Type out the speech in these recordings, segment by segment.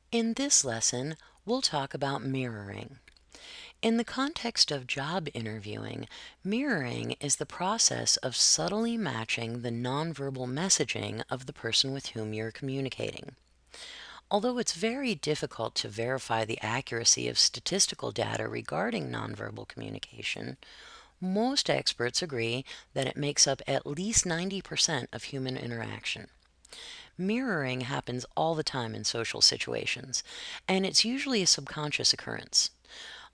In this lesson, we'll talk about mirroring. In the context of job interviewing, mirroring is the process of subtly matching the nonverbal messaging of the person with whom you're communicating. Although it's very difficult to verify the accuracy of statistical data regarding nonverbal communication, most experts agree that it makes up at least 90% of human interaction. Mirroring happens all the time in social situations, and it's usually a subconscious occurrence.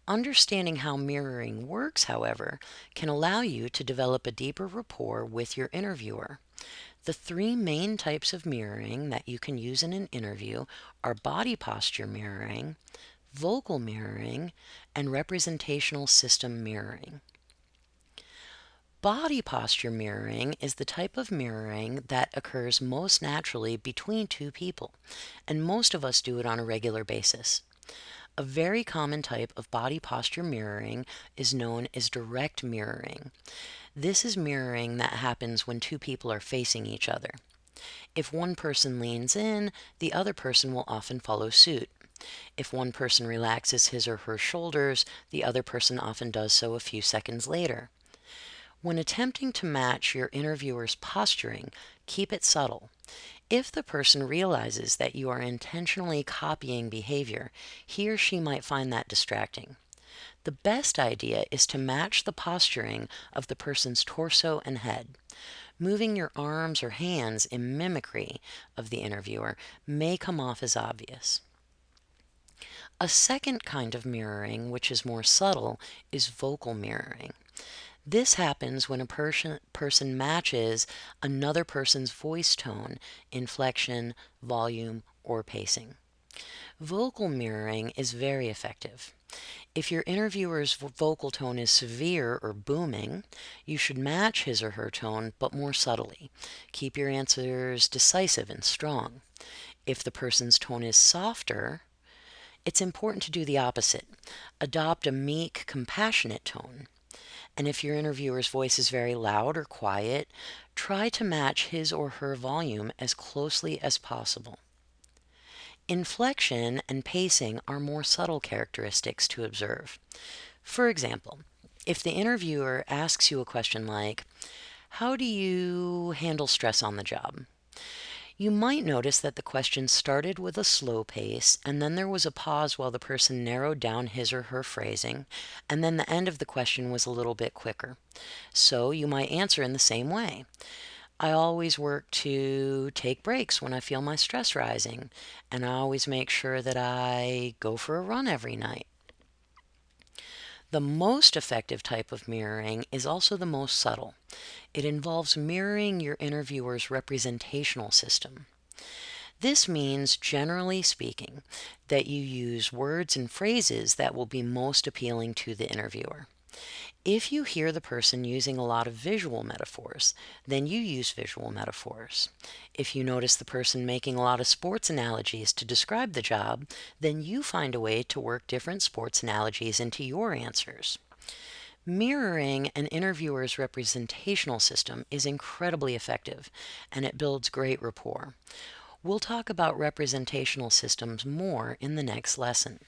Understanding how mirroring works, however, can allow you to develop a deeper rapport with your interviewer. The three main types of mirroring that you can use in an interview are body posture mirroring, vocal mirroring, and representational system mirroring. Body posture mirroring is the type of mirroring that occurs most naturally between two people, and most of us do it on a regular basis. A very common type of body posture mirroring is known as direct mirroring. This is mirroring that happens when two people are facing each other. If one person leans in, the other person will often follow suit. If one person relaxes his or her shoulders, the other person often does so a few seconds later. When attempting to match your interviewer's posturing, keep it subtle. If the person realizes that you are intentionally copying behavior, he or she might find that distracting. The best idea is to match the posturing of the person's torso and head. Moving your arms or hands in mimicry of the interviewer may come off as obvious. A second kind of mirroring, which is more subtle, is vocal mirroring. This happens when a person matches another person's voice tone, inflection, volume, or pacing. Vocal mirroring is very effective. If your interviewer's vocal tone is severe or booming, you should match his or her tone, but more subtly. Keep your answers decisive and strong. If the person's tone is softer, it's important to do the opposite. Adopt a meek, compassionate tone. And if your interviewer's voice is very loud or quiet, try to match his or her volume as closely as possible. Inflection and pacing are more subtle characteristics to observe. For example, if the interviewer asks you a question like, "How do you handle stress on the job?" You might notice that the question started with a slow pace, and then there was a pause while the person narrowed down his or her phrasing, and then the end of the question was a little bit quicker. So you might answer in the same way. I always work to take breaks when I feel my stress rising, and I always make sure that I go for a run every night. The most effective type of mirroring is also the most subtle. It involves mirroring your interviewer's representational system. This means, generally speaking, that you use words and phrases that will be most appealing to the interviewer. If you hear the person using a lot of visual metaphors, then you use visual metaphors. If you notice the person making a lot of sports analogies to describe the job, then you find a way to work different sports analogies into your answers. Mirroring an interviewer's representational system is incredibly effective, and it builds great rapport. We'll talk about representational systems more in the next lesson.